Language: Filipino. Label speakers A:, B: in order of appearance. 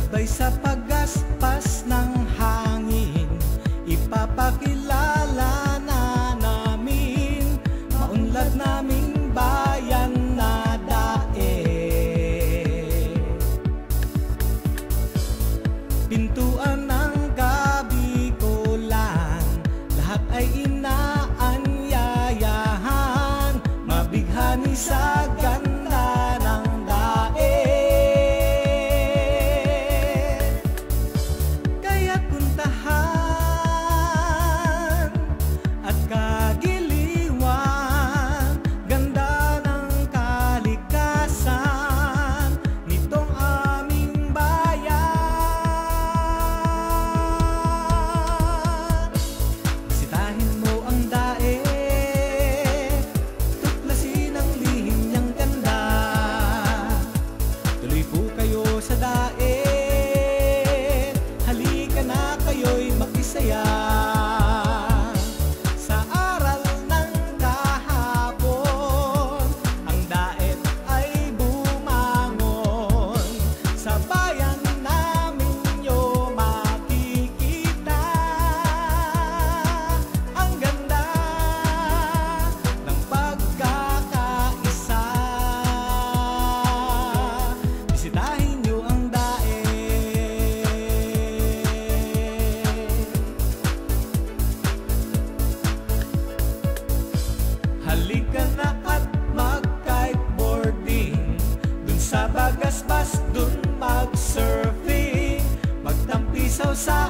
A: Sabay sa paggaspas ng hangin, ipapakilala na namin maunlad naming bayan na daet. Pintuan ng Kabikulan, lahat ay inaanyayahan, mabighani sa ganda ng daet. Kaya puntahan at kagiliwan, ganda ng kalikasan nitong aming bayan. Bisitahin mo ang daet, tuklasin ang lihim niyang ganda. Tuloy po kayo sa daet, halika na kayo'y makisaya. Sa aral ng kahapon, ang daet ay bumangon. Sa bayan namin nyo makikita ang ganda ng pagkakaisa. Bisitahin nyo ang daet. Halika na at mag-kiteboarding, dun sa Bagasbas, dun mag-surfing, magtampisaw sa